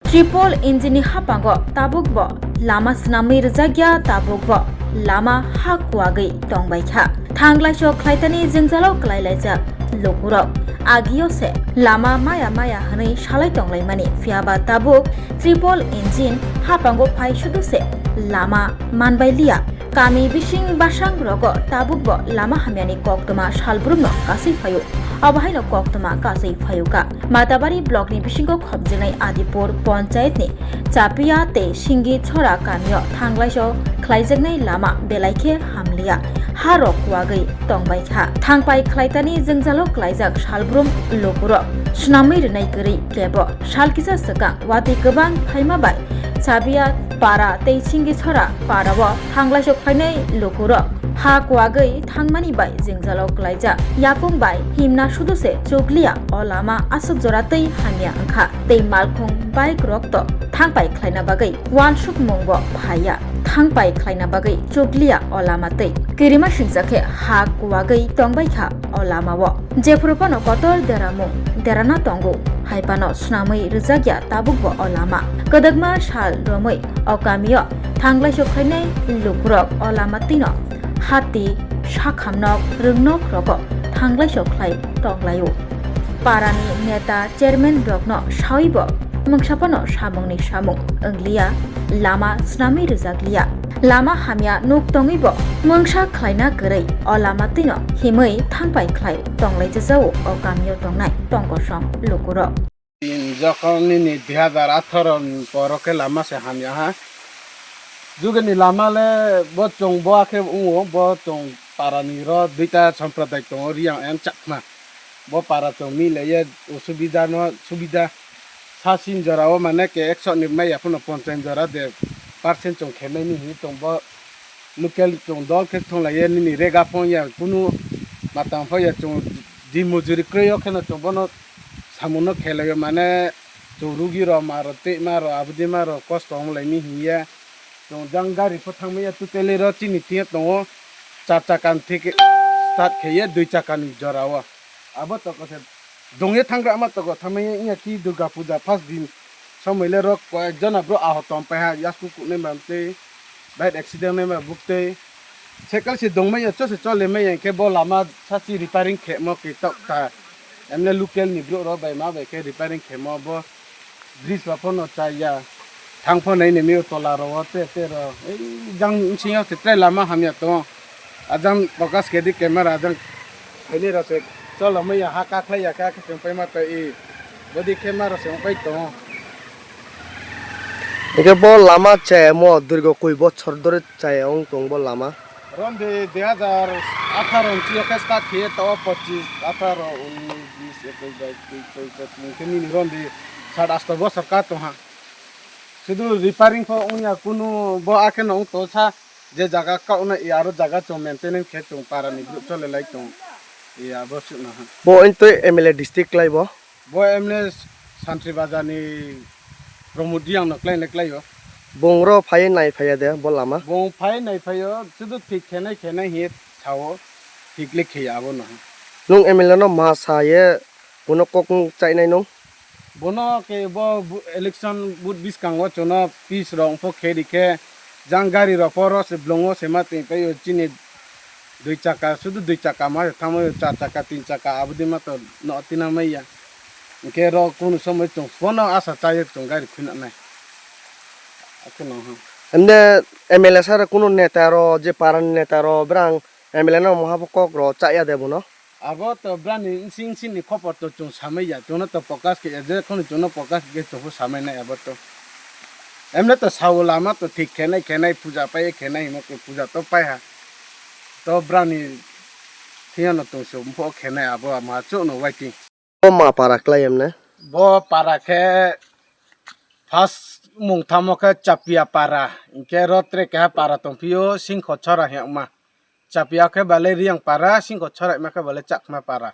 Triple engine hapango tabukbo lama snamir jagya tabukbo lama hakwagi tongbaikha Laisu khlaitani jengjalao klailaija lokurok agio se lama maya maya hanai shalai tonglaimani fiaba tabuk triple engine hapango phai shudu se lama manbailia kami bising basang rogo tabukbo lama hamyani koktoma shalbrumno kasai phayo abahaino koktoma kasai phayuka Matabarini block ni bisingo khobjenai Adipur panchayat ni Chapiya te Singhicherra kamio Thang Laisu khlaijaknai lama belaikhe hamlia harok wagai tongbaikha thangpai khlaitani jengjalo klaijak salbrum lokuro snamai rnai gori lebo salkisa saka wati gobang phaima bai Chapiya para te Singhicherra parawo Thang Laisu khlainai lokuro ha kwagai thangmani bai jengjalo klaija yapung bai himna suduse choklia olama asuk joratei hamya angkha tei malkhung bike rokto thangpai khlaina bagai wansuk mongbo phaya thangpai khlaina bagai choklia olama tei kirima singjakhe ha kwagai tongbaikha olamawo jefurupano kotor deramung derana tongo haipano snamai rjakya tabukbo olama kodakma sal romoi okamio Thang Laisu khlainai lukrok olama tino hati sakhamnok rungnok rogo Thang Laisu khlai tonglayo parani neta chairman brokno saibo mungsapano samungni samung anglia lama snami rjaklia lama hamya nuk tongibo mungsa khlaina gorei olama tino himai thangpai khlai tonglaijao okamio tongnai tongkosong lukuro যখনই 2018 পরকে লামা সে হামিয়া হা যুগনি লামালে বচং বআকে উও বচং পারানি র দুইটা সম্প্রদায় তো Riya M Chakma ব পারা তো মিলে অসুবিধা ন সুবিধা সাসিন জরাও মানে কে 100 নিমাই আপন 50 জরা দে পার্সেন্ট চং খেমাইনি হি চং ব লোকাল চং দল কে চং লাইয়ে নি রেগা ফয়া কুনু মাতাম ফয়া চং দি মজুরি ক্রয় কেন চং বন সামুনো খেলায় মানে চৌরুগির মারো তে মারো আবদি মারো কষ্ট হমলাইনি হিয়া জং গাড়ি ফথাংমাইয়া তুতেলের চিনি তিয়া দङ 4 চাকান থেকে স্টার্ট খেয়ে 2 চাকানি জরাওয়া আবো তো কছে দঙে থাংগ্রা আমা তো থামাইয়া ইয়া কি দুর্গা পূজা ফার্স্ট দিন সময়লে রক কয়েকজন আব্রো আহতম পাহা ইয়াসকু কুনে মামতে বাইট অ্যাক্সিডেন্ট নেমা বুকতে সেকাল সে দংমাইয়া চসে চলে মাইয়া কে ব লামা সাচি রিপেয়ারিং খেমো কে তকতা এমনে লোকাল নিব্রো র বাই মা বাই কে রিপেয়ারিং খেমো ব ব্রিজ বাপনো চাইয়া থাংফনাই নেমি তলা রতে তের এই জাং সিংহ তেত্রে লামা হামিয়া তো আজাং ফোকাস কেদি ক্যামেরা আজাং এনি রতে চল মাইয়া হাকা খাইয়া কা কে পাই মা তো ই বডি ক্যামেরা সে পাই তো একে ব লামা চাই মো দীর্ঘ কই বছর ধরে চাই অং তং ব লামা রন্দে 2018 চিকে স্টার্ট খেয়ে তো 25 18 19 20 21 কেনি রন্দে 7 বছর কা তো হা শুধু রিপেয়ারিং ফ উনিয়া কোনো ব আকে নং তো সা যে জায়গা কা উনা ইয়ারো জায়গা চং মেইনটেনেন্স খে চং পারানি গ্রুপ চলে লাই চং ইয়া বসু না ব ইনতো এমএলএ ডিস্ট্রিক্ট লাইব ব এমএলএ সান্ত্রি বাজানি প্রমোদিয়াং নকলাই নকলাইও বংরো ফাই নাই ফাইয়া দে ব লামা বং ফাই নাই ফাইও শুধু ঠিক খেনাই হে ছাও ঠিক লিখে আবো না নুং এমএলএ নো মা সায়ে কোন কক চাই নাই নং bono ke bo election but bis kangwa chona peace rong pho khedi ke jangari ro poro se blongo se mate pe yo chini 2 chaka sudu 2 chaka ma thamo 4 chaka 3 chaka abdi ma to no tina maiya ke ro kun somoy chong bono asa chaye chong gari khuna nai akuno ha এমনে MLA সার কোন নেতা র যে Parana নেতা র ব্রাং MLA no মহাপকক র চাইয়া দেব ন abo to brani sing ni khopor to chung samai ya chono to podcast ke je khon chono podcast ke to samai na abo to emne to saula ma to thik khenai puja pai khenai mo ke puja to pai ha to brani thiano to so mo khenai abo ma chono waiting ব মা পারাকলাই এমনে bo para ke first mung thamo ke Chapiya para ke rotre ke para to pio Singhicherra he ma Chapiya ke bale riang para Singhicherra ma ke bale chakma para